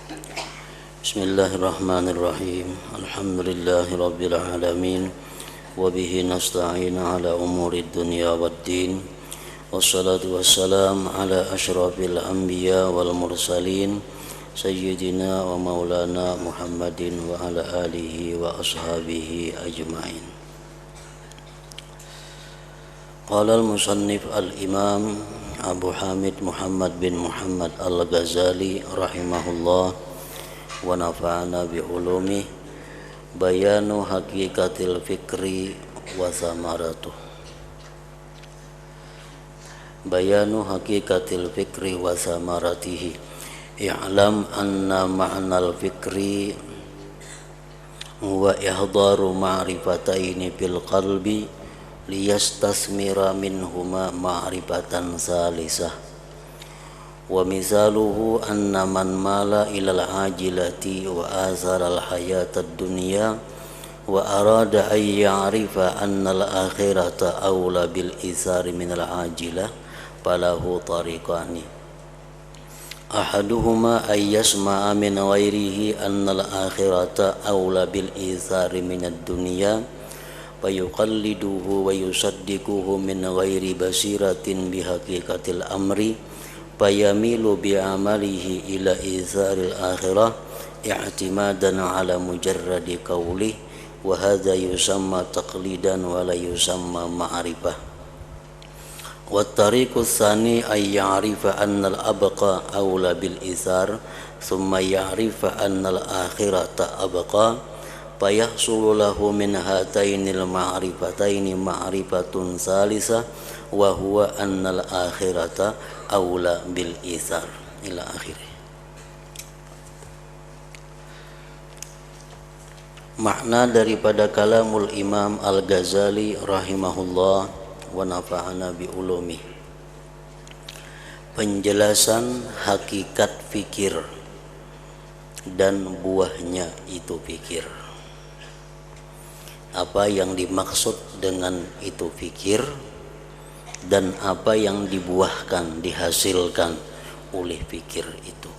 Bismillahirrahmanirrahim. Alhamdulillahi rabbil alamin. Wa bihi nasta'in ala umuri dunya waddin. Wassalatu wassalam ala asyrafil anbiya wal mursalin Sayyidina wa maulana Muhammadin wa ala alihi wa ashabihi ajma'in. Qala al-musannif al-imam Abu Hamid Muhammad bin Muhammad al-Ghazali rahimahullah wa nafa'ana bi ulumi bayanu haqiqatil fikri wa samaratuh. Bayanu haqiqatil fikri wa samaratihi. I'lam anna ma'nal fikri wa ihdaru ma'rifataini fil qalbi liyastasmira minhuma ma'rifatan salisah. Wa misaluhu anna man mala ilal ajilati wa azara al hayatad dunya wa arada an ya'rifa anna al akhirata awla bil isari min al ajilah falahu tariqani. Ahaduhuma ay yasma'a min ghairihi anna al akhirata awla bil isari min ad dunya wa yuqalliduhu wa yusaddiquhu min ghairi basiratin bihaqiqatil amri fayamilu bi'amalihi ila izaril akhirah i'timadan ala mujarradi qawli wa hadha yusamma taqlidan wa la yusamma ma'rifah. Wa tariqu tsani ay ya'rifa anna al-abqa awla bil izar thumma ya'rifa anna al-akhirata abqa fayahsulu lahu min hatainil ma'rifataini ma'rifatun salisah wa huwa annal akhirata awla bil ithar ila akhirih. Makna daripada kalamul Imam Al-Ghazali rahimahullah wa nafa'ana bi ulumi. Penjelasan hakikat fikir dan buahnya itu fikir. Apa yang dimaksud dengan itu fikir dan apa yang dibuahkan, dihasilkan oleh fikir itu.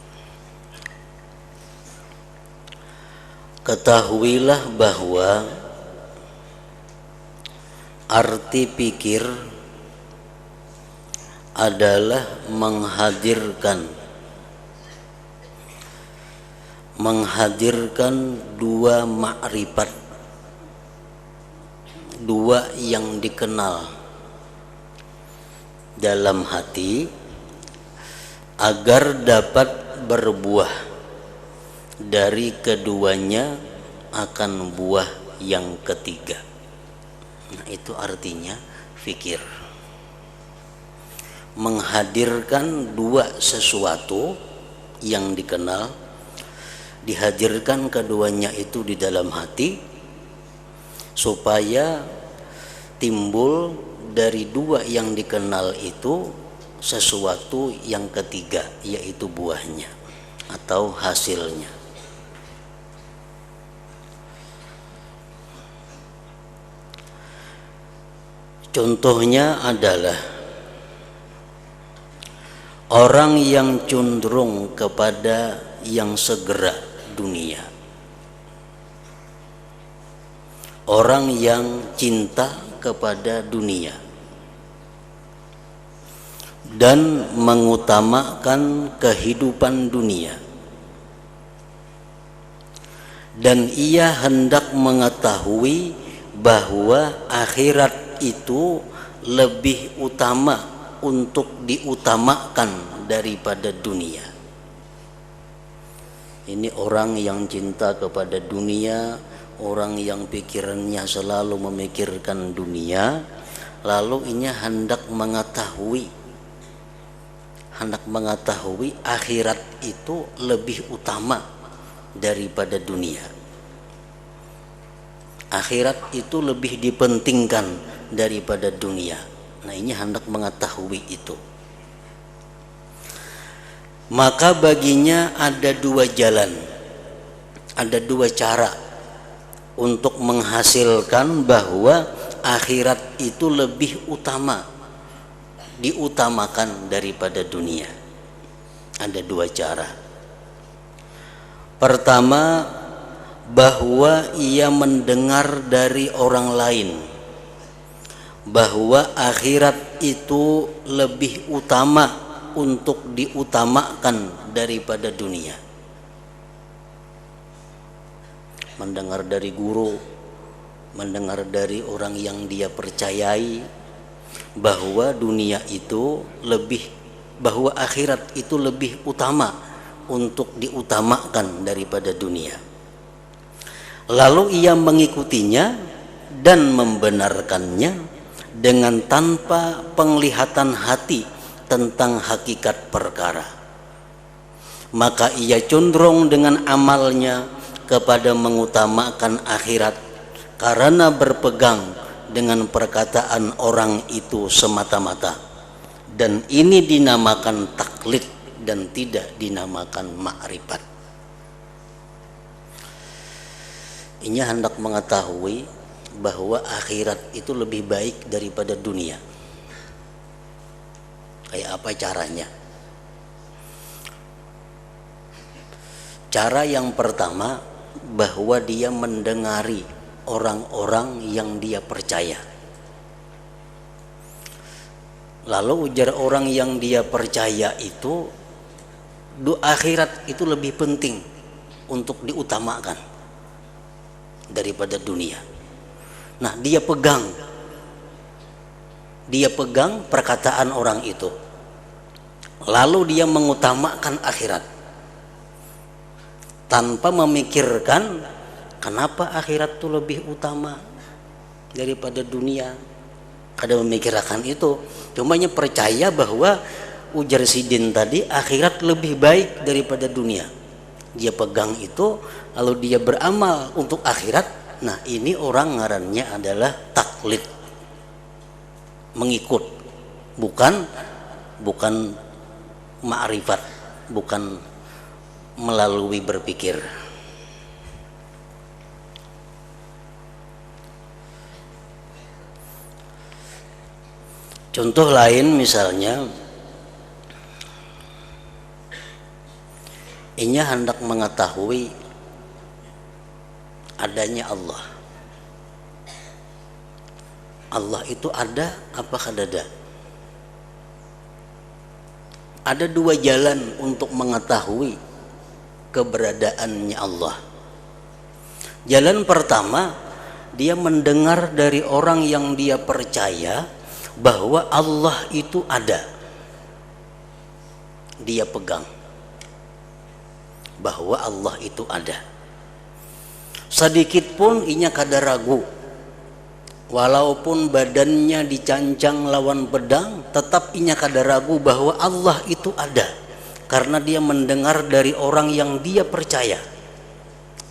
Ketahuilah bahwa arti fikir adalah menghadirkan dua makrifat, dua yang dikenal dalam hati agar dapat berbuah dari keduanya akan buah yang ketiga. Nah, itu artinya fikir. Menghadirkan dua sesuatu yang dikenal, dihadirkan keduanya itu di dalam hati supaya timbul dari dua yang dikenal itu sesuatu yang ketiga, yaitu buahnya atau hasilnya. Contohnya adalah orang yang cenderung kepada yang segera dunia, orang yang cinta kepada dunia dan mengutamakan kehidupan dunia, dan ia hendak mengetahui bahwa akhirat itu lebih utama untuk diutamakan daripada dunia. Ini orang yang cinta kepada dunia, orang yang pikirannya selalu memikirkan dunia, lalu ia hendak mengetahui akhirat itu lebih utama daripada dunia. Akhirat itu lebih dipentingkan daripada dunia. Nah, ini hendak mengetahui itu. Maka baginya ada dua jalan, ada dua cara untuk menghasilkan bahwa akhirat itu lebih utama, diutamakan daripada dunia. Ada dua cara. Pertama, bahwa ia mendengar dari orang lain bahwa akhirat itu lebih utama untuk diutamakan daripada dunia. Mendengar dari guru, mendengar dari orang yang dia percayai bahwa dunia itu bahwa akhirat itu lebih utama untuk diutamakan daripada dunia. Lalu ia mengikutinya dan membenarkannya dengan tanpa penglihatan hati tentang hakikat perkara. Maka ia condong dengan amalnya kepada mengutamakan akhirat karena berpegang dengan perkataan orang itu semata-mata. Dan ini dinamakan taklid dan tidak dinamakan ma'rifat. Ini hendak mengetahui bahwa akhirat itu lebih baik daripada dunia. Kayak apa caranya? Cara yang pertama, bahwa dia mendengari orang-orang yang dia percaya. Lalu ujar orang yang dia percaya itu, akhirat itu lebih penting untuk diutamakan daripada dunia. Nah, dia pegang perkataan orang itu, lalu dia mengutamakan akhirat tanpa memikirkan kenapa akhirat itu lebih utama daripada dunia. Kada memikirkan itu, cumanya percaya bahwa ujar Sidin tadi akhirat lebih baik daripada dunia. Dia pegang itu, lalu dia beramal untuk akhirat. Nah, ini orang ngarannya adalah taklid, mengikut, bukan ma'rifat, bukan melalui berpikir. Contoh lain misalnya, inya hendak mengetahui adanya Allah. Allah itu ada apa kada? Ada dua jalan untuk mengetahui keberadaannya Allah. Jalan pertama, dia mendengar dari orang yang dia percaya bahwa Allah itu ada. Dia pegang bahwa Allah itu ada. Sedikit pun inya kada ragu, walaupun badannya dicancang lawan pedang, tetap inya kada ragu bahwa Allah itu ada, karena dia mendengar dari orang yang dia percaya.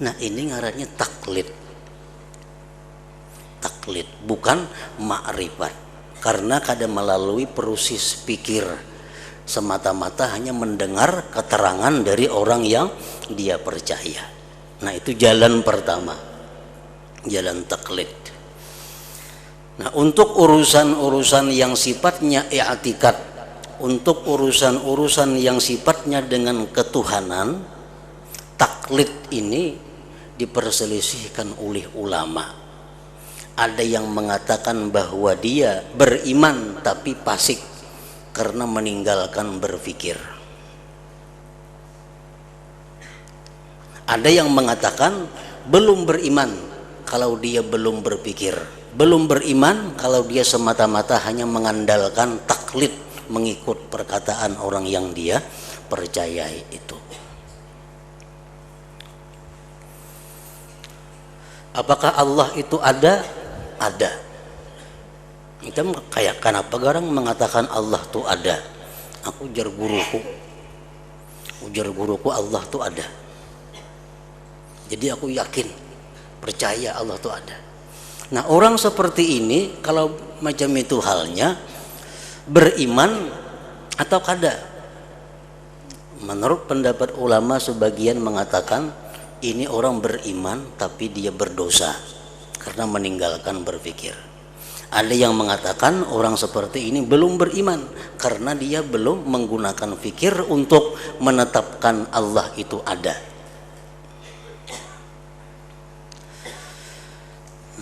Nah, ini ngarannya taklid, bukan ma'rifat, karena kada melalui proses pikir, semata-mata hanya mendengar keterangan dari orang yang dia percaya. Nah, itu jalan pertama, jalan taklid. Nah, untuk urusan-urusan yang sifatnya i'tikad, untuk urusan-urusan yang sifatnya dengan ketuhanan, taklid ini diperselisihkan oleh ulama. Ada yang mengatakan bahwa dia beriman tapi fasik karena meninggalkan berpikir. Ada yang mengatakan belum beriman kalau dia belum berpikir, belum beriman kalau dia semata-mata hanya mengandalkan taklid, mengikut perkataan orang yang dia percayai itu. Apakah Allah itu ada? Ada. Kita kayak kenapa garang mengatakan Allah itu ada? Aku ujar guruku Allah itu ada. Jadi aku yakin, percaya Allah itu ada. Nah, orang seperti ini kalau macam itu halnya, beriman atau kada? Menurut pendapat ulama, sebagian mengatakan ini orang beriman tapi dia berdosa karena meninggalkan berpikir. Ada yang mengatakan orang seperti ini belum beriman karena dia belum menggunakan fikir untuk menetapkan Allah itu ada.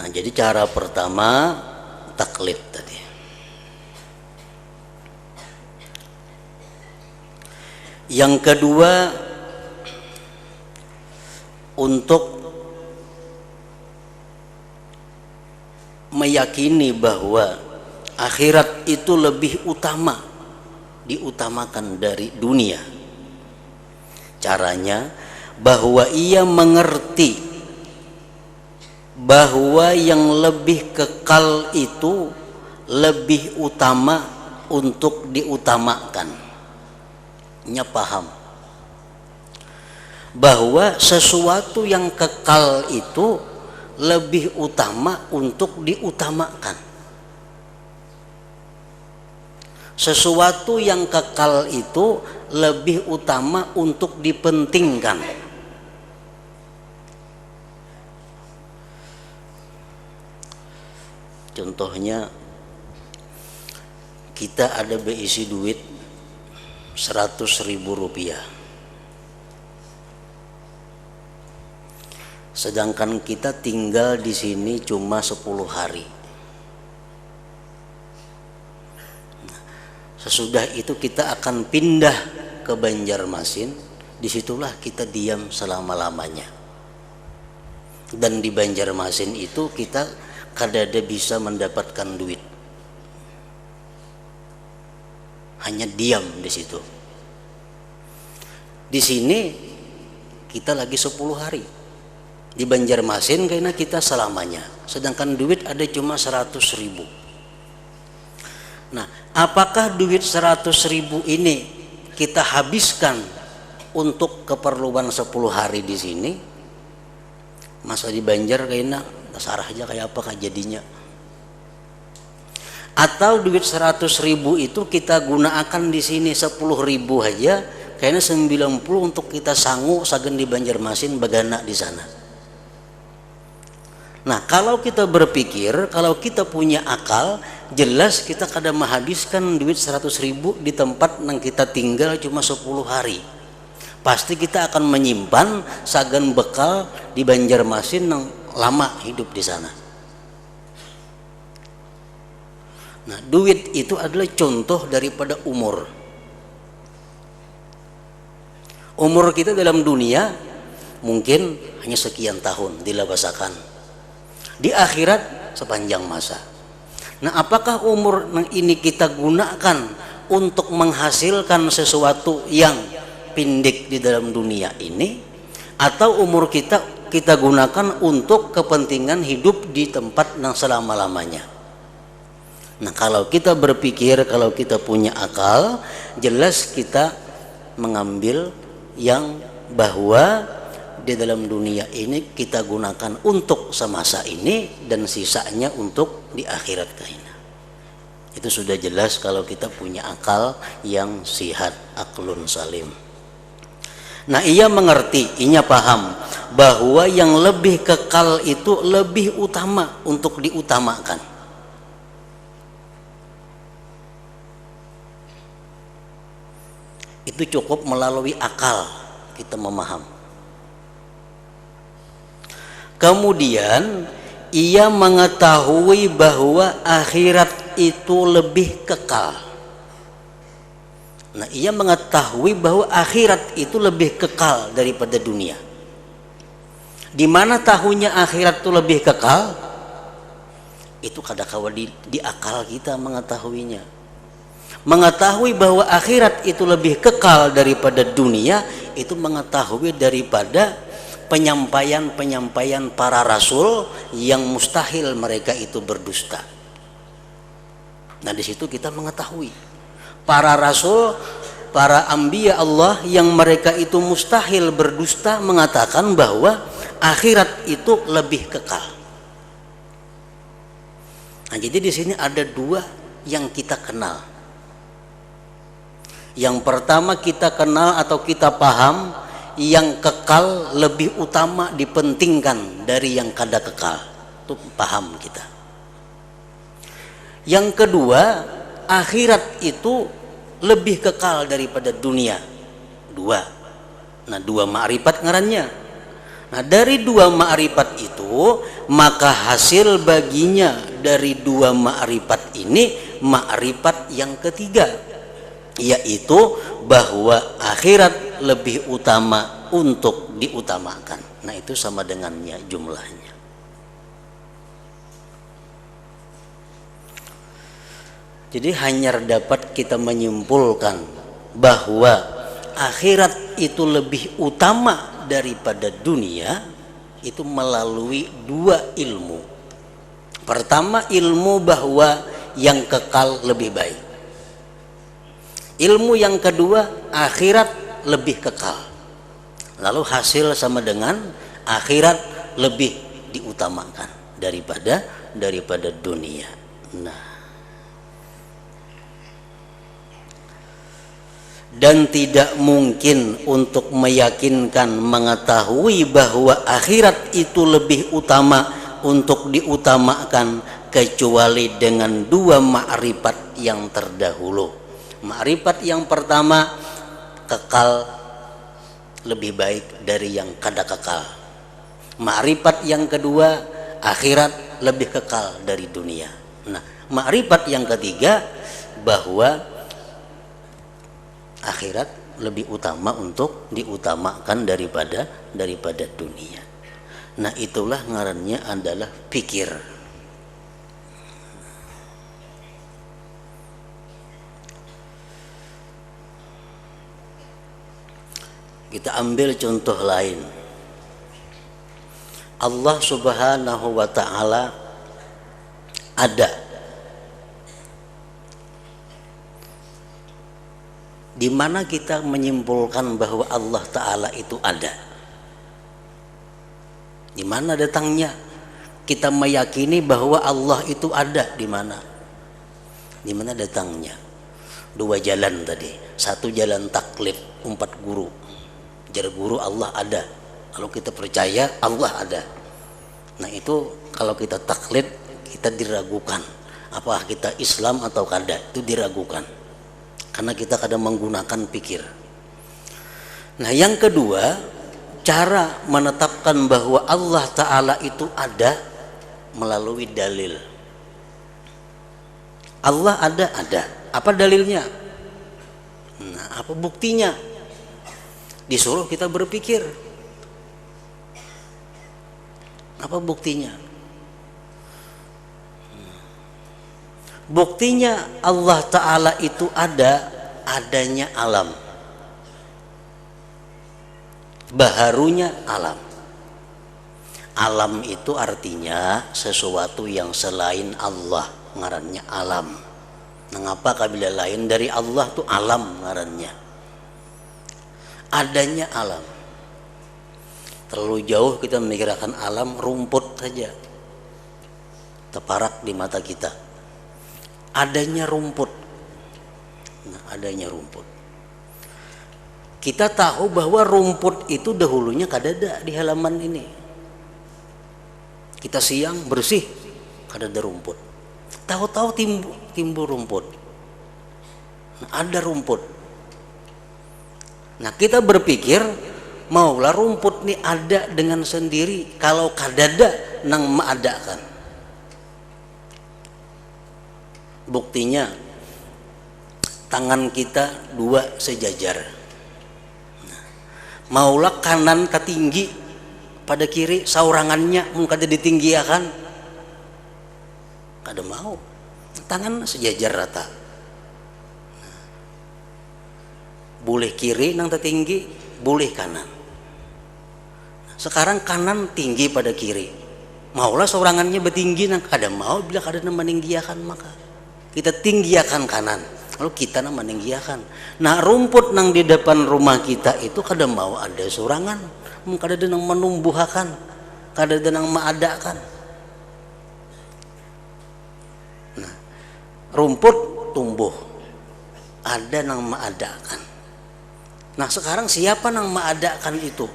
Nah, jadi cara pertama taklid tadi. Yang kedua, untuk meyakini bahwa akhirat itu lebih utama, diutamakan dari dunia. Caranya bahwa ia mengerti bahwa yang lebih kekal itu lebih utama untuk diutamakan. Nya paham bahwa sesuatu yang kekal itu lebih utama untuk diutamakan. Sesuatu yang kekal itu lebih utama untuk dipentingkan. Contohnya, kita ada berisi duit 100.000 rupiah, sedangkan kita tinggal di sini cuma 10 hari. Sesudah itu kita akan pindah ke Banjarmasin, disitulah kita diam selama-lamanya. Dan di Banjarmasin itu kita kadada bisa mendapatkan duit, hanya diam di situ. Di sini kita lagi 10 hari, di Banjarmasin karena kita selamanya, sedangkan duit ada cuma 100.000. Nah, apakah duit 100.000 ini kita habiskan untuk keperluan 10 hari di sini? Masa di Banjar kayaknya sarah aja kayak apa jadinya? Atau duit 100.000 itu kita gunakan di sini 10.000 aja, kayaknya 90 untuk kita sanggup sagen di Banjarmasin bagana di sana. Nah, kalau kita berpikir, kalau kita punya akal, jelas kita kadang menghabiskan duit 100.000 di tempat yang kita tinggal cuma 10 hari. Pasti kita akan menyimpan sagan bekal di Banjarmasin yang lama hidup di sana. Nah, duit itu adalah contoh daripada umur. Umur kita dalam dunia mungkin hanya sekian tahun dilabasakan. Di akhirat sepanjang masa. Nah, apakah umur ini kita gunakan untuk menghasilkan sesuatu yang pendek di dalam dunia ini, atau umur kita gunakan untuk kepentingan hidup di tempat yang selama-lamanya? Nah, kalau kita berpikir, kalau kita punya akal, jelas kita mengambil yang bahwa di dalam dunia ini kita gunakan untuk semasa ini dan sisanya untuk di akhirat kaina. Itu sudah jelas kalau kita punya akal yang sihat, aklun salim. Nah, ia mengerti, ia paham bahwa yang lebih kekal itu lebih utama untuk diutamakan. Itu cukup melalui akal kita memaham. Kemudian ia mengetahui bahwa akhirat itu lebih kekal. Nah, ia mengetahui bahwa akhirat itu lebih kekal daripada dunia. Di mana tahunya akhirat itu lebih kekal? Itu kadang-kadang di akal kita mengetahuinya. Mengetahui bahwa akhirat itu lebih kekal daripada dunia, itu mengetahui daripada penyampaian para rasul yang mustahil mereka itu berdusta. Nah, di situ kita mengetahui para rasul, para anbiya Allah yang mereka itu mustahil berdusta mengatakan bahwa akhirat itu lebih kekal. Nah, jadi di sini ada dua yang kita kenal. Yang pertama kita kenal atau kita paham, yang kekal lebih utama dipentingkan dari yang kada kekal. Itu paham kita. Yang kedua, akhirat itu lebih kekal daripada dunia. Dua. Nah, dua ma'rifat ngarannya. Nah, dari dua ma'rifat itu, maka hasil baginya dari dua ma'rifat ini ma'rifat yang ketiga, yaitu bahwa akhirat lebih utama untuk diutamakan. Nah, itu sama dengannya jumlahnya. Jadi hanya dapat kita menyimpulkan bahwa akhirat itu lebih utama daripada dunia itu melalui dua ilmu. Pertama, ilmu bahwa yang kekal lebih baik. Ilmu yang kedua, akhirat lebih kekal. Lalu hasil sama dengan akhirat lebih diutamakan daripada dunia. Nah, dan tidak mungkin untuk meyakinkan, mengetahui bahwa akhirat itu lebih utama untuk diutamakan kecuali dengan dua ma'rifat yang terdahulu. Ma'rifat yang pertama, kekal lebih baik dari yang kada kekal. Ma'rifat yang kedua, akhirat lebih kekal dari dunia. Nah, ma'rifat yang ketiga bahwa akhirat lebih utama untuk diutamakan daripada dunia. Nah, itulah ngarannya adalah pikir. Kita ambil contoh lain. Allah Subhanahu wa ta'ala ada. Di mana kita menyimpulkan bahwa Allah Ta'ala itu ada? Di mana datangnya? Kita meyakini bahwa Allah itu ada di mana? Di mana datangnya? Dua jalan tadi. Satu jalan taklid, 4 guru. Jar guru Allah ada. Kalau kita percaya Allah ada. Nah, itu kalau kita taklid, kita diragukan. Apakah kita Islam atau kada? Itu diragukan. Karena kita kadang menggunakan pikir. Nah, yang kedua, cara menetapkan bahwa Allah Ta'ala itu ada melalui dalil. Allah ada. Apa dalilnya? Nah, apa buktinya? Disuruh kita berpikir. Apa buktinya? Buktinya Allah Ta'ala itu adanya alam. Baharunya alam. Alam itu artinya sesuatu yang selain Allah, ngarannya alam. Mengapa kabila lain dari Allah itu alam ngarannya? Adanya alam. Terlalu jauh kita memikirkan alam, rumput saja terparak di mata kita. Adanya rumput. Nah, adanya rumput. Kita tahu bahwa rumput itu dahulunya kadada di halaman ini. Kita siang bersih, kadada rumput. Tahu-tahu timbul rumput. Nah, ada rumput. Nah, kita berpikir maulah rumput ini ada dengan sendiri. Kalau kadada nang maadakan. Buktinya tangan kita dua sejajar. Maulah kanan ketinggi pada kiri saurangannya muka ditinggiakan. Kada mau. Tangan sejajar rata. Boleh kiri nang tertinggi, boleh kanan. Sekarang kanan tinggi pada kiri. Maulah saurangannya bertinggi nang kada mau bila kada meninggiakan maka kita tinggiakan kanan, lalu kita meninggiakan. Nah, rumput nang di depan rumah kita itu kada mau ada sorangan, kada ada nang menumbuhakan, kada ada nang maadakan. Nah, rumput tumbuh, ada nang maadakan. Nah, sekarang siapa nang maadakan itu?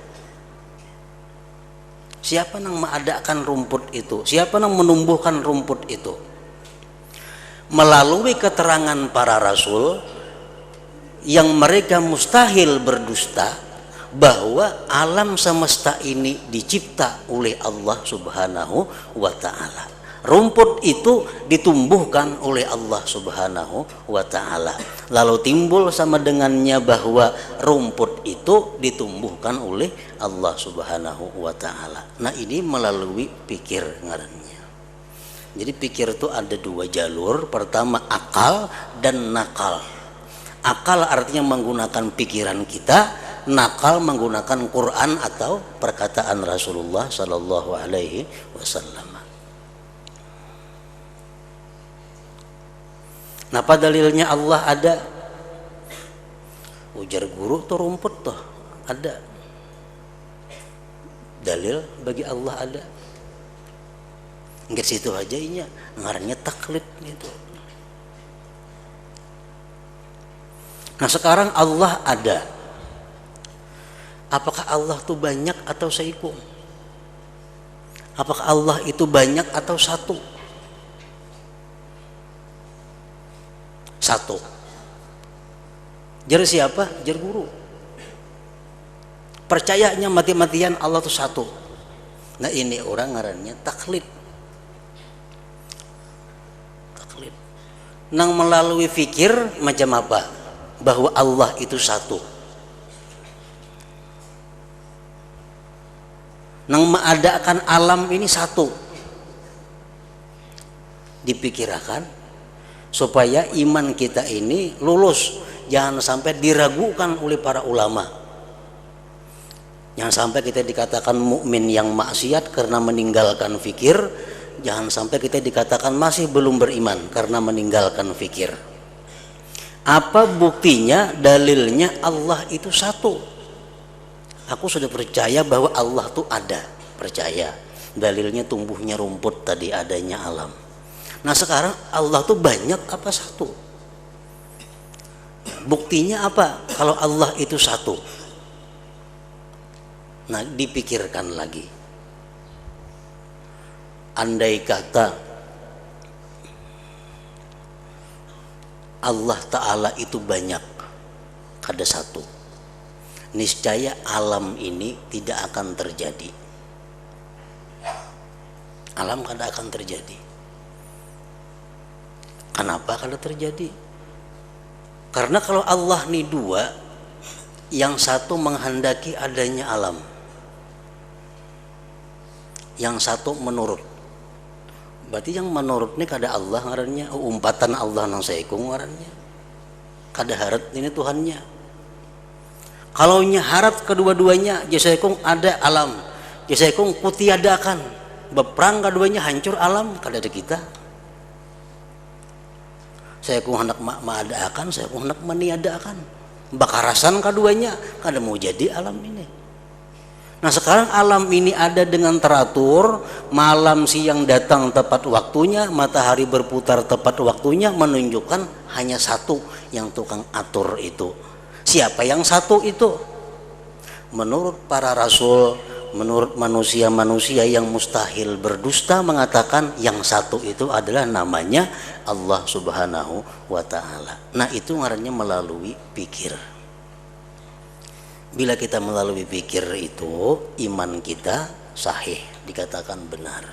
Siapa nang maadakan rumput itu? Siapa nang menumbuhkan rumput itu? Melalui keterangan para rasul yang mereka mustahil berdusta, bahwa alam semesta ini dicipta oleh Allah Subhanahu wa ta'ala. Rumput itu ditumbuhkan oleh Allah Subhanahu wa ta'ala. Lalu timbul sama dengannya bahwa rumput itu ditumbuhkan oleh Allah Subhanahu wa ta'ala. Nah, ini melalui pikir ngarannya. Jadi pikir itu ada dua jalur. Pertama akal dan nakal. Akal artinya menggunakan pikiran kita, nakal menggunakan Quran atau perkataan Rasulullah sallallahu alaihi wasallam. Napa dalilnya Allah ada? Ujar guru tuh rumput tuh ada. Dalil bagi Allah ada. Enggak situ aja inya, ngarannya taklid gitu. Nah, sekarang Allah ada. Apakah Allah itu banyak atau seikum? Apakah Allah itu banyak atau satu? Satu. Jar siapa? Jar guru. Percayanya mati-matian Allah itu satu. Nah, ini orang ngarannya taklid. Taklid. Nang melalui fikir macam apa? Bahwa Allah itu satu. Nang mengadakan alam ini satu. Dipikirkan supaya iman kita ini lulus, jangan sampai diragukan oleh para ulama. Jangan sampai kita dikatakan mukmin yang maksiat karena meninggalkan fikir, jangan sampai kita dikatakan masih belum beriman karena meninggalkan fikir. Apa buktinya? Dalilnya Allah itu satu. Aku sudah percaya bahwa Allah itu ada, percaya. Dalilnya tumbuhnya rumput tadi, adanya alam. Nah, sekarang Allah tuh banyak apa satu? Buktinya apa kalau Allah itu satu? Nah, dipikirkan lagi. Andai kata Allah Ta'ala itu banyak, ada satu, niscaya alam ini tidak akan terjadi. Alam kada akan terjadi. Kenapa kalau terjadi? Karena kalau Allah nih dua, yang satu menghendaki adanya alam, yang satu menurut. Berarti yang menurut ini kada Allah ngarannya, umpatan Allah nang saikung ngarannya. Kada harat ini Tuhannya. Kalau nya harat kedua-duanya, jasaikung ada alam, jasaikung kutiadakan, beperang keduanya hancur alam, kada ada kita. Saya ku hendak mengadakan, saya ku hendak meniadakan. Bakarasan keduanya, kada mau jadi alam ini. Nah, sekarang alam ini ada dengan teratur, malam siang datang tepat waktunya, matahari berputar tepat waktunya, menunjukkan hanya satu yang tukang atur itu. Siapa yang satu itu? Menurut para rasul, menurut manusia-manusia yang mustahil berdusta mengatakan yang satu itu adalah namanya Allah Subhanahu wa ta'ala. Nah, itu ngarannya melalui pikir. Bila kita melalui pikir itu, iman kita sahih, dikatakan benar.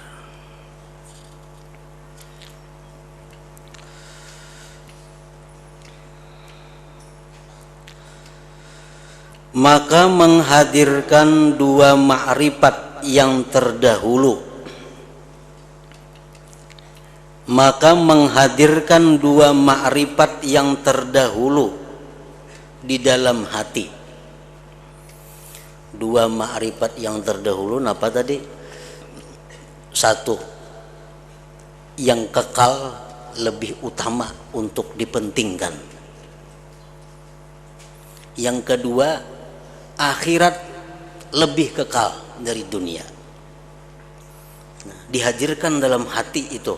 Maka menghadirkan dua ma'rifat yang terdahulu. Maka menghadirkan dua ma'rifat yang terdahulu di dalam hati. Dua ma'rifat yang terdahulu apa tadi? Satu, yang kekal lebih utama untuk dipentingkan. Yang kedua, akhirat lebih kekal dari dunia. Nah, dihadirkan dalam hati itu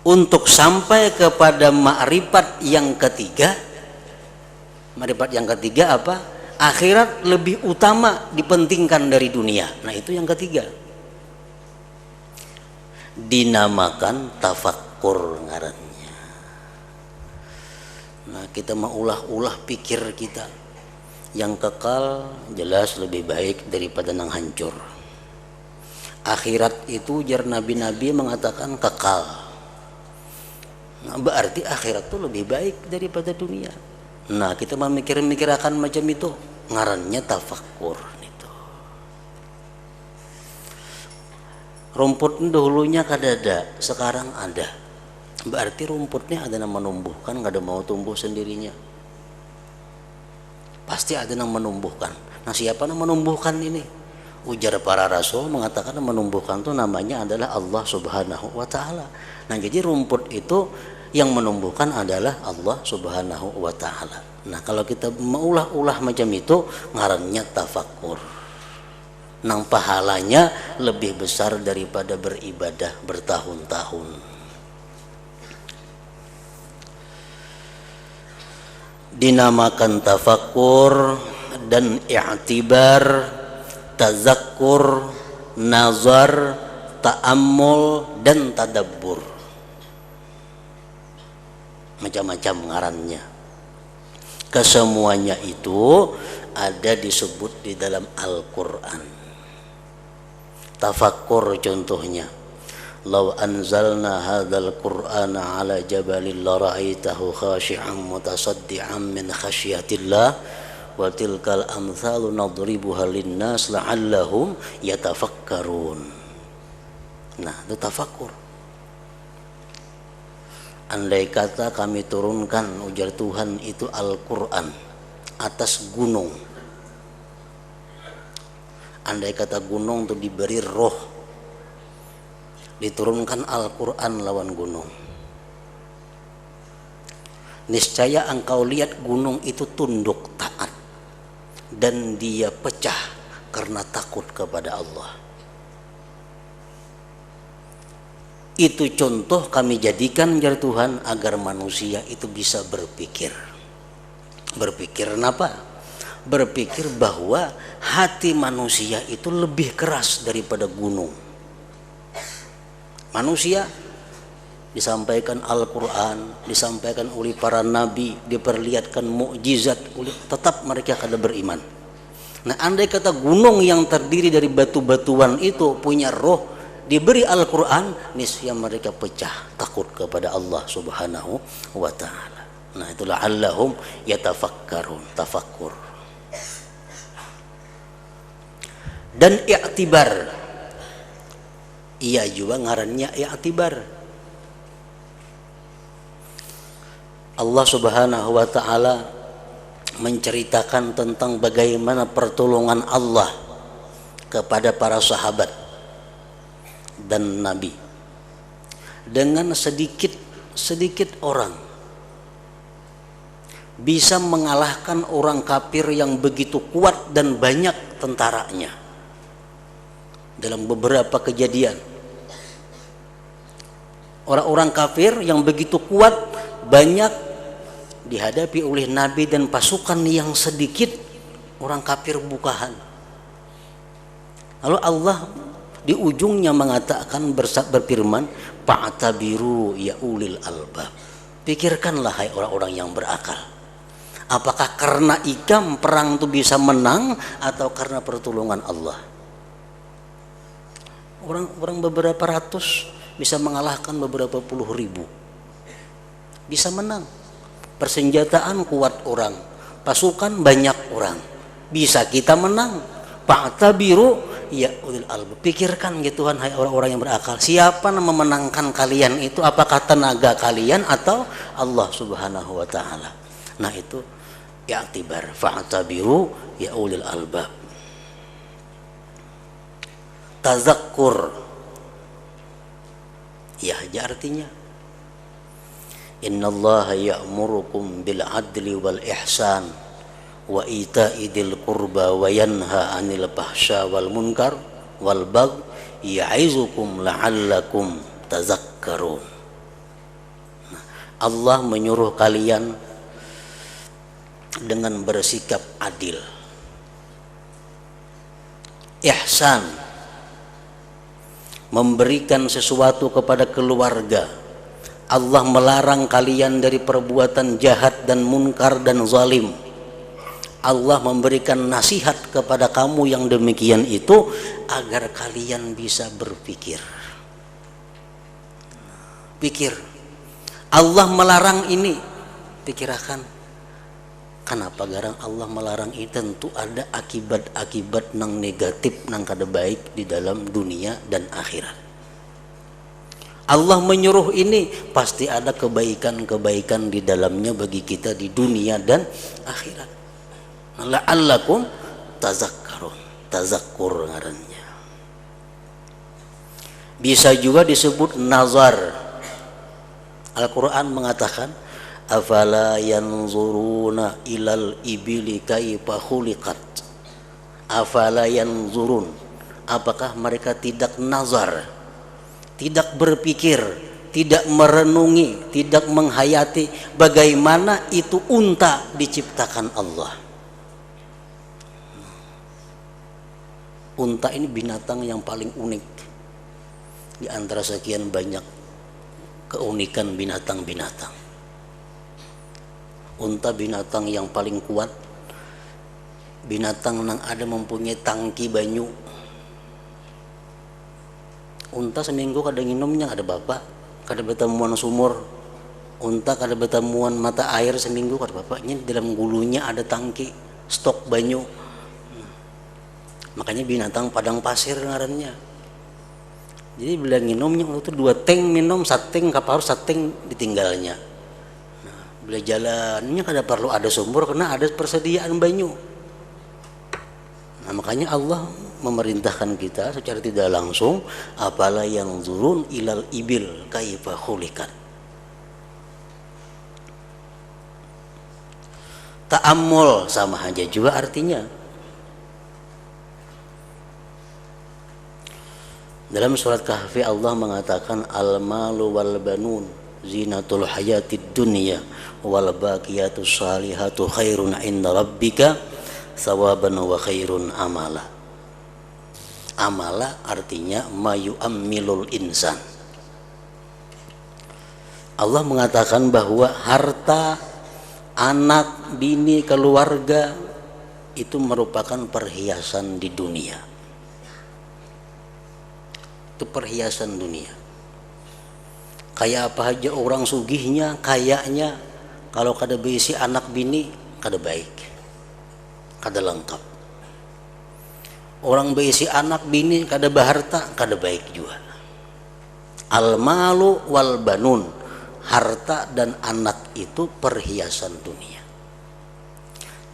untuk sampai kepada ma'rifat yang ketiga. Ma'rifat yang ketiga apa? Akhirat lebih utama dipentingkan dari dunia. Nah, itu yang ketiga. Dinamakan tafakkur ngarannya. Nah, kita mau ulah-ulah pikir kita. Yang kekal jelas lebih baik daripada yang hancur. Akhirat itu jar nabi-nabi mengatakan kekal. Nah, berarti akhirat itu lebih baik daripada dunia. Nah, kita memikir-mikir akan macam itu, ngarannya tafakkur itu. Rumput dahulunya kadada, sekarang ada. Berarti rumputnya ada yang menumbuhkan, nggak ada mau tumbuh sendirinya. Pasti ada yang menumbuhkan. Nah, siapa yang menumbuhkan ini? Ujar para rasul mengatakan menumbuhkan itu namanya adalah Allah Subhanahu wa taala. Nah, jadi rumput itu yang menumbuhkan adalah Allah Subhanahu wa taala. Nah, kalau kita mengulah-ulah macam itu ngarannya tafakkur. Nang pahalanya lebih besar daripada beribadah bertahun-tahun. Dinamakan tafakkur dan i'tibar, tazakkur, nazar, ta'ammul dan tadabbur. Macam-macam ngarannya. Kesemuanya itu ada disebut di dalam Al-Quran. Tafakkur contohnya, Law anzalna hadzal qur'ana ala jabalin la ra'aitahu khashi'an mutasaddian min khasyatillah wa tilkal amthalu nadribuha linnas la'allahum yatafakkarun. Nah, itu tafakkur. Andai kata kami turunkan, ujar Tuhan, itu Al-Quran atas gunung. Andai kata gunung itu diberi roh, diturunkan Al-Quran lawan gunung, niscaya engkau lihat gunung itu tunduk taat dan dia pecah karena takut kepada Allah. Itu contoh kami jadikan jar Tuhan agar manusia itu bisa berpikir. Berpikir apa? Berpikir bahwa hati manusia itu lebih keras daripada gunung. Manusia disampaikan Al-Quran, disampaikan oleh para nabi, diperlihatkan mukjizat, tetap mereka kada beriman. Nah, andai kata gunung yang terdiri dari batu-batuan itu punya roh, diberi Al-Quran, niscaya mereka pecah takut kepada Allah Subhanahu wa ta'ala. Nah, itulah Allahum yatafakkarun, tafakkur. Dan i'tibar, iya juga ngarannya i'tibar. Allah Subhanahu wa ta'ala menceritakan tentang bagaimana pertolongan Allah kepada para sahabat dan nabi. Dengan sedikit orang bisa mengalahkan orang kafir yang begitu kuat dan banyak tentaranya. Dalam beberapa kejadian, orang-orang kafir yang begitu kuat banyak dihadapi oleh nabi dan pasukan yang sedikit, orang kafir bukahan. Lalu Allah di ujungnya mengatakan, berfirman, fa'tabiru ya ulil albab. Pikirkanlah hai orang-orang yang berakal. Apakah karena ikam perang itu bisa menang atau karena pertolongan Allah? Orang beberapa ratus bisa mengalahkan beberapa puluh ribu, bisa menang. Persenjataan kuat orang, pasukan banyak orang, bisa kita menang. Fa'tabiru ya ulil albab. Pikirkan ya Tuhan hai orang-orang yang berakal, siapa yang memenangkan kalian itu? Apakah tenaga kalian atau Allah Subhanahu wa ta'ala? Nah, itu i'tibar. Fa'tabiru ya ulil albab. Tazakkur, ya aja artinya, innallaha ya'murukum bil adli wal ihsan wa ita'i dzil qurba wa yanha 'anil fahsya wal munkar wal bagh ya'izukum la'allakum tazakkarun. Allah menyuruh kalian dengan bersikap adil, ihsan, memberikan sesuatu kepada keluarga. Allah melarang kalian dari perbuatan jahat dan munkar dan zalim. Allah memberikan nasihat kepada kamu yang demikian itu agar kalian bisa berpikir. Pikir. Allah melarang ini. Pikirkan. Kenapa garang Allah melarang ini? Tentu ada akibat-akibat nang negatif nang kada baik di dalam dunia dan akhirat. Allah menyuruh ini pasti ada kebaikan-kebaikan di dalamnya bagi kita di dunia dan akhirat. La'allakum tazakkarun, tazakkur ngarannya. Bisa juga disebut nazar. Al-Quran mengatakan afala yanzuruna ilal ibili kaifa khuliqat. Afala yanzurun, apakah mereka tidak nazar, tidak berpikir, tidak merenungi, tidak menghayati bagaimana itu unta diciptakan Allah. Unta ini binatang yang paling unik di antara sekian banyak keunikan binatang-binatang. Unta binatang yang paling kuat, binatang yang ada mempunyai tangki banyu. Unta seminggu kada minumnya ada bapak, kada bertemuan sumur. Unta kada bertemuan mata air seminggu kada bapaknya, dalam gulunya ada tangki stok banyu. Makanya binatang padang pasir ngarannya. Jadi bila minumnya itu 2 teng minum, 1 teng kapal, 1 teng ditinggalnya. Nah, bila jalannya kada perlu ada sumur karena ada persediaan banyu. Nah, makanya Allah memerintahkan kita secara tidak langsung apala yang zurun ilal ibil kaifa khuliqat. Ta'ammul sama aja juga artinya. Dalam surat Kahfi Allah mengatakan al-malu wal banun zinatul hayatid dunya wal baqiyatus salihatu khairun 'inda rabbika thawaban wa khairun amala. Amala artinya mayu'ammilul insan. Allah mengatakan bahwa harta, anak, bini, keluarga itu merupakan perhiasan di dunia. Itu perhiasan dunia. Kayak apa aja orang sugihnya, kayaknya, kalau kada berisi anak bini kada baik, kada lengkap. Orang berisi anak bini kada baharta kada baik juga. Al-malu wal banun, harta dan anak itu perhiasan dunia.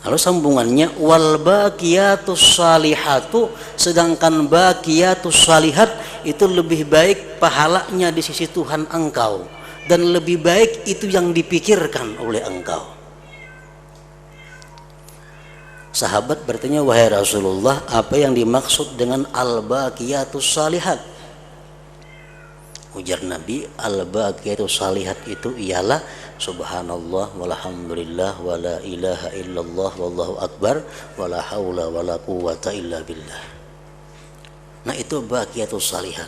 Lalu sambungannya wal baqiyatus salihatu, sedangkan baqiyatus salihat itu lebih baik pahalanya di sisi Tuhan engkau dan lebih baik itu yang dipikirkan oleh engkau. Sahabat bertanya, wahai Rasulullah, apa yang dimaksud dengan al-baqiyatus salihat? Ujar Nabi, al-baqiyatus salihat itu ialah subhanallah walhamdulillah wala ilaha illallah wallahu akbar wala haula wala quwata illa billah. Nah, itu baqiyatus salihat.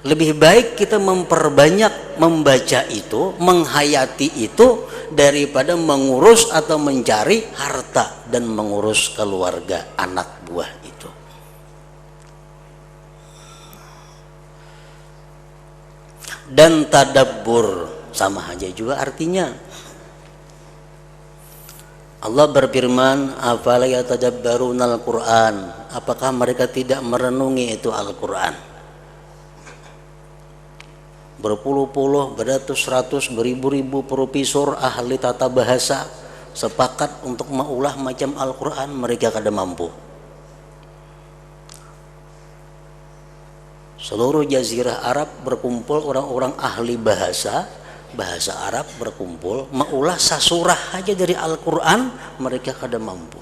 Lebih baik kita memperbanyak membaca itu, menghayati itu daripada mengurus atau mencari harta dan mengurus keluarga anak buah itu. Dan tadabbur sama aja juga artinya. Allah berfirman, afala yatadabbarunal Qur'an, apakah mereka tidak merenungi itu Al-Qur'an? Berpuluh-puluh, beratus-ratus, beribu-ribu profesor ahli tata bahasa sepakat untuk mengulah macam Al-Quran, mereka kada mampu. Seluruh jazirah Arab berkumpul orang-orang ahli bahasa Arab berkumpul mengulah sasurah aja dari Al-Quran, mereka kada mampu.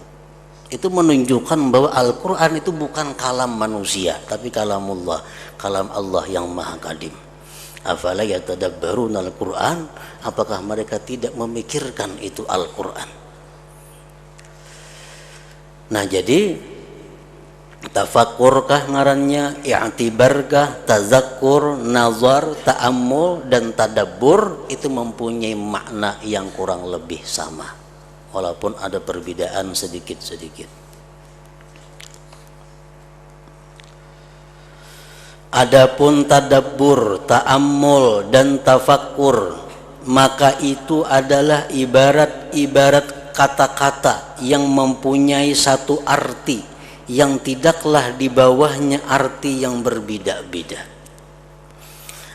Itu menunjukkan bahwa Al-Quran itu bukan kalam manusia, tapi kalamullah, kalam Allah yang maha kadim. Afala yatadabbaruna al-Qur'an, apakah mereka tidak memikirkan itu Al-Qur'an? Nah, jadi tafakkurkah ngarannya, i'tibarkah, tazakkur, nazar, ta'ammul dan tadabbur itu mempunyai makna yang kurang lebih sama. walaupun ada perbedaan sedikit-sedikit. Adapun tadabbur, ta'ammul dan tafakkur, maka itu adalah ibarat kata-kata yang mempunyai satu arti yang tidaklah di bawahnya arti yang berbeda-beda.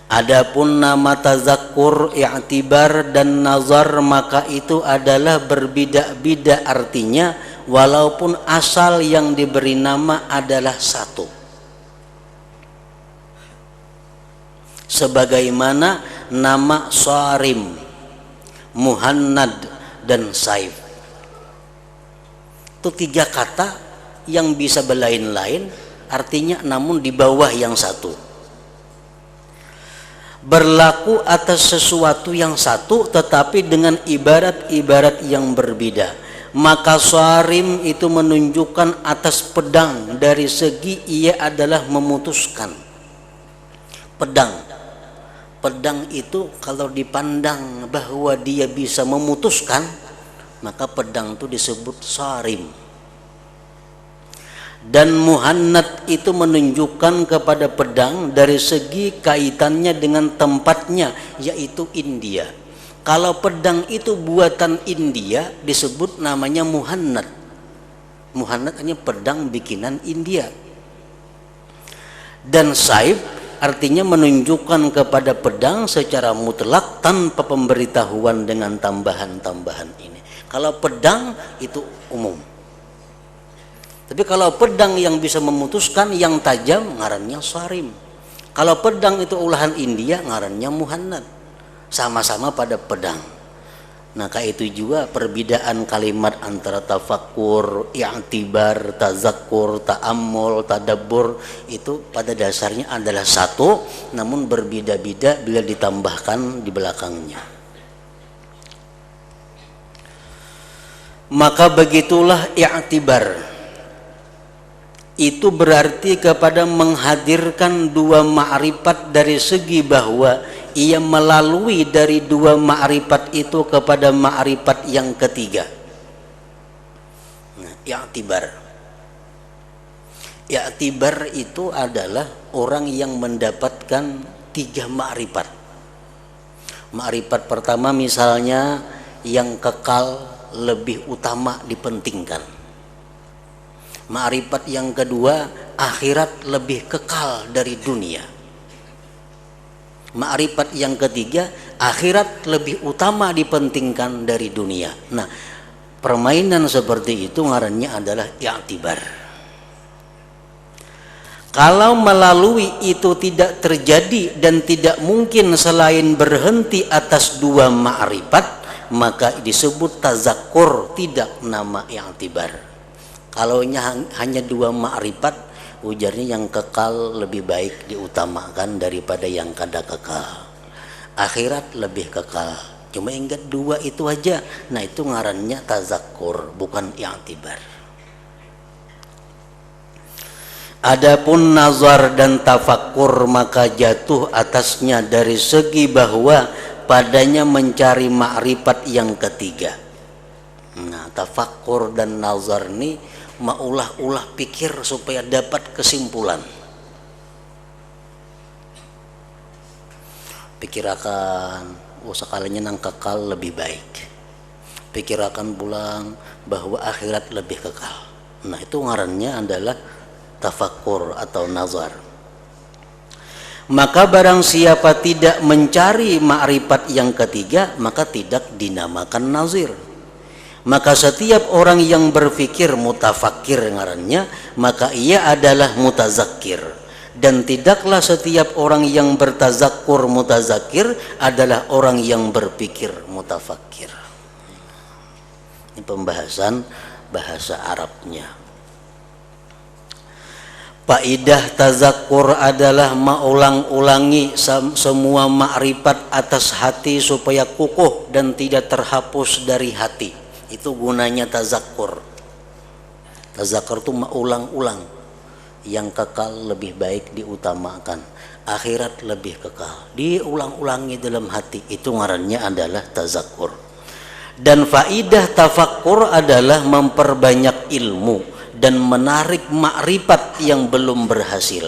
Adapun nama tazakkur, i'tibar dan nazar, maka itu adalah berbeda-beda artinya walaupun asal yang diberi nama adalah satu. Sebagaimana nama Sarim, Muhannad dan Saif. Itu tiga kata yang bisa berlain-lain artinya namun di bawah yang satu. Berlaku atas sesuatu yang satu tetapi dengan ibarat-ibarat yang berbeda. Maka Sarim itu menunjukkan atas pedang dari segi ia adalah memutuskan. Pedang itu kalau dipandang bahwa dia bisa memutuskan, maka pedang itu disebut Sarim. Dan Muhannad itu menunjukkan kepada pedang dari segi kaitannya dengan tempatnya, yaitu India. Kalau pedang itu buatan India disebut namanya Muhannad. Muhannad hanya pedang bikinan India. Dan Saif artinya menunjukkan kepada pedang secara mutlak tanpa pemberitahuan dengan tambahan-tambahan ini. Kalau pedang itu umum. Tapi kalau pedang yang bisa memutuskan, yang tajam, ngarannya Sarim. Kalau pedang itu olahan India, ngarannya Muhannad. Sama-sama pada pedang. Nah, kayak itu juga perbedaan kalimat antara tafakkur, i'tibar, tazakkur, ta'ammul, tadabbur itu pada dasarnya adalah satu, namun berbeda-beda bila ditambahkan di belakangnya. Maka begitulah i'tibar. Itu berarti kepada menghadirkan dua ma'rifat dari segi bahwa ia melalui dari dua ma'rifat itu kepada ma'rifat yang ketiga. Nah, i'tibar itu adalah orang yang mendapatkan tiga ma'rifat. Ma'rifat pertama misalnya yang kekal lebih utama dipentingkan. Ma'rifat yang kedua, akhirat lebih kekal dari dunia. Ma'rifat yang ketiga, akhirat lebih utama dipentingkan dari dunia. Nah, permainan seperti itu ngarannya adalah i'tibar. Kalau melalui itu tidak terjadi dan tidak mungkin selain berhenti atas dua ma'rifat, maka disebut tazakkur, tidak nama i'tibar. Kalau hanya dua ma'rifat, ujarnya yang kekal lebih baik diutamakan daripada yang kada kekal. Akhirat lebih kekal. Cuma ingat dua itu aja. Nah, itu ngarannya tazakkur, bukan i'tibar. Adapun nazar dan tafakkur maka jatuh atasnya dari segi bahwa padanya mencari ma'rifat yang ketiga. Nah, tafakkur dan nazar ini maulah-ulah pikir supaya dapat kesimpulan. Pikirakan, sekalinya nang kekal lebih baik. Pikirakan pulang bahwa akhirat lebih kekal. Nah, itu ngarannya adalah tafakkur atau nazar. Maka barang siapa tidak mencari ma'rifat yang ketiga, maka tidak dinamakan nazir. Maka setiap orang yang berfikir mutafakir ngarannya, maka ia adalah mutazakir. Dan tidaklah setiap orang yang bertazakkur mutazakir adalah orang yang berpikir mutafakir. Ini pembahasan bahasa Arabnya. Faidah tazakkur adalah mengulang-ulangi semua ma'rifat atas hati supaya kukuh dan tidak terhapus dari hati. Itu gunanya tazakkur. Tazakkur itu mengulang-ulang. Yang kekal lebih baik diutamakan, akhirat lebih kekal, diulang-ulangi dalam hati. Itu ngarannya adalah tazakkur. Dan faidah tafakkur adalah memperbanyak ilmu dan menarik makrifat yang belum berhasil.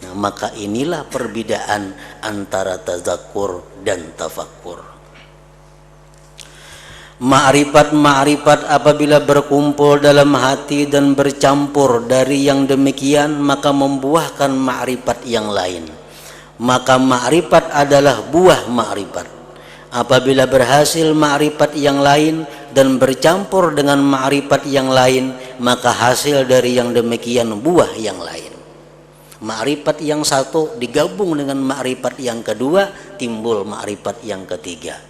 Nah, maka inilah perbedaan antara tazakkur dan tafakkur. Makrifat apabila berkumpul dalam hati dan bercampur dari yang demikian, maka membuahkan makrifat yang lain. Maka makrifat adalah buah makrifat. Apabila berhasil makrifat yang lain dan bercampur dengan makrifat yang lain, maka hasil dari yang demikian buah yang lain. Makrifat yang satu digabung dengan makrifat yang kedua, timbul makrifat yang ketiga.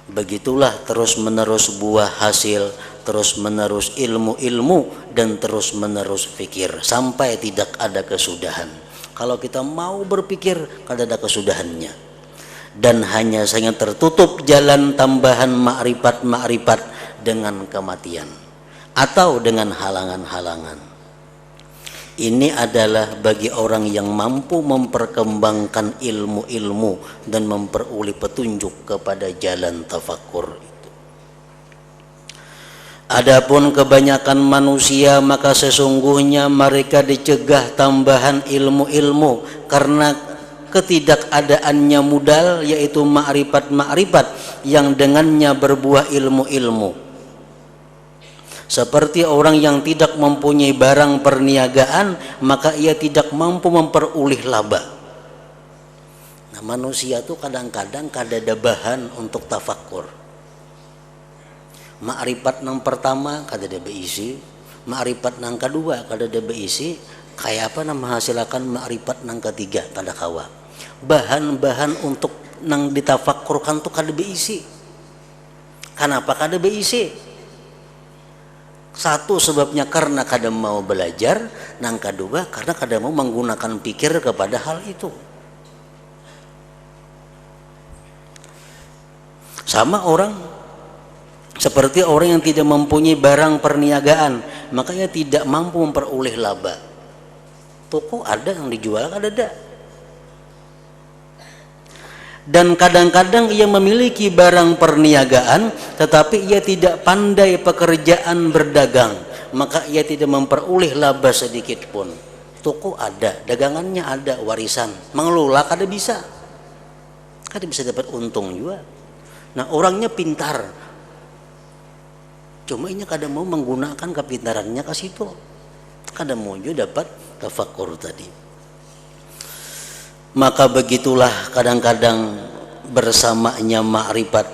Begitulah terus menerus buah hasil, terus menerus ilmu-ilmu, dan terus menerus fikir sampai tidak ada kesudahan. Kalau kita mau berpikir, kada ada kesudahannya. Dan hanya saja tertutup jalan tambahan makrifat dengan kematian atau dengan halangan-halangan. Ini adalah bagi orang yang mampu memperkembangkan ilmu-ilmu dan memperoleh petunjuk kepada jalan tafakkur. Adapun kebanyakan manusia, maka sesungguhnya mereka dicegah tambahan ilmu-ilmu karena ketidakadaannya modal, yaitu makrifat yang dengannya berbuah ilmu-ilmu. Seperti orang yang tidak mempunyai barang perniagaan, maka ia tidak mampu memperoleh laba. Nah, manusia itu kadang-kadang kada ada bahan untuk tafakkur. Makrifat yang pertama kada ada beisi, makrifat yang kedua kada ada beisi, kayak apa menghasilkan makrifat yang ketiga kada kawa. Bahan-bahan untuk nang ditafakkurkan tuh kada beisi. Kenapa kada beisi? Satu sebabnya karena kada mau belajar, yang kedua karena kada mau menggunakan pikir kepada hal itu. Sama orang seperti orang yang tidak mempunyai barang perniagaan, maka ia tidak mampu memperoleh laba. Toko ada yang dijual, ada. Dan kadang-kadang ia memiliki barang perniagaan, tetapi ia tidak pandai pekerjaan berdagang, maka ia tidak memperoleh laba sedikit pun. Toko ada, dagangannya ada, warisan, mengelola kada bisa dapat untung juga. Nah, orangnya pintar, cuma ini kada mau menggunakan kepintarannya ke situ, kada mau juga dapat tafakkur tadi. Maka begitulah kadang-kadang bersamanya makrifat,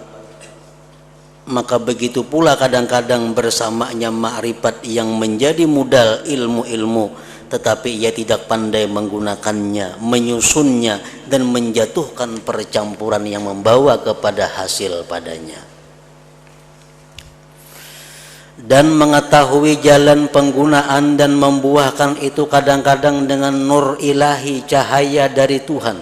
maka begitu pula kadang-kadang bersamanya makrifat yang menjadi modal ilmu-ilmu, tetapi ia tidak pandai menggunakannya, menyusunnya, dan menjatuhkan percampuran yang membawa kepada hasil padanya. Dan mengetahui jalan penggunaan dan membuahkan itu kadang-kadang dengan nur ilahi, cahaya dari Tuhan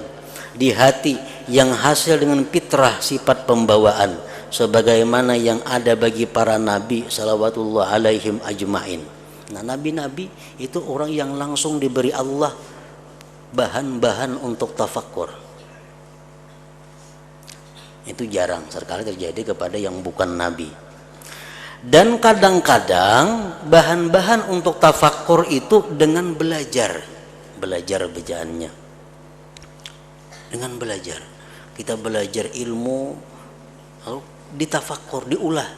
di hati yang hasil dengan fitrah sifat pembawaan, sebagaimana yang ada bagi para nabi salawatullah alaihim ajmain. Nah, nabi-nabi itu orang yang langsung diberi Allah bahan-bahan untuk tafakkur. Itu jarang sekali terjadi kepada yang bukan nabi. Dan kadang-kadang bahan-bahan untuk tafakkur itu dengan belajar bacaannya. Dengan belajar, kita belajar ilmu, lalu ditafakkur, diulah.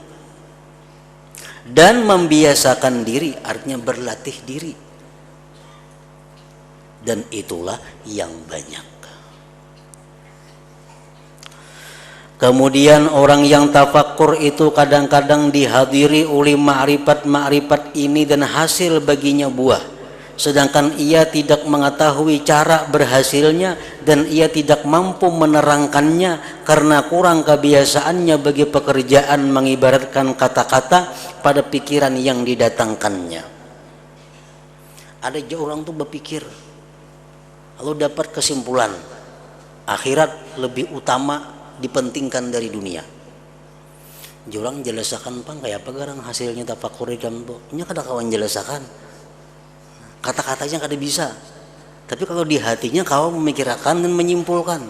Dan membiasakan diri, artinya berlatih diri. Dan itulah yang banyak. Kemudian orang yang tafakkur itu kadang-kadang dihadiri oleh makrifat ini dan hasil baginya buah. Sedangkan ia tidak mengetahui cara berhasilnya dan ia tidak mampu menerangkannya karena kurang kebiasaannya bagi pekerjaan mengibaratkan kata-kata pada pikiran yang didatangkannya. Ada orang tuh berpikir, lalu dapat kesimpulan akhirat lebih utama dipentingkan dari dunia. Jurang jelasakan pang kayak apa garang hasilnya tafakkur ikam tuh. Nya kada kawan jelasakan. Kata-katanya kada bisa. Tapi kalau di hatinya kau memikirkan dan menyimpulkan.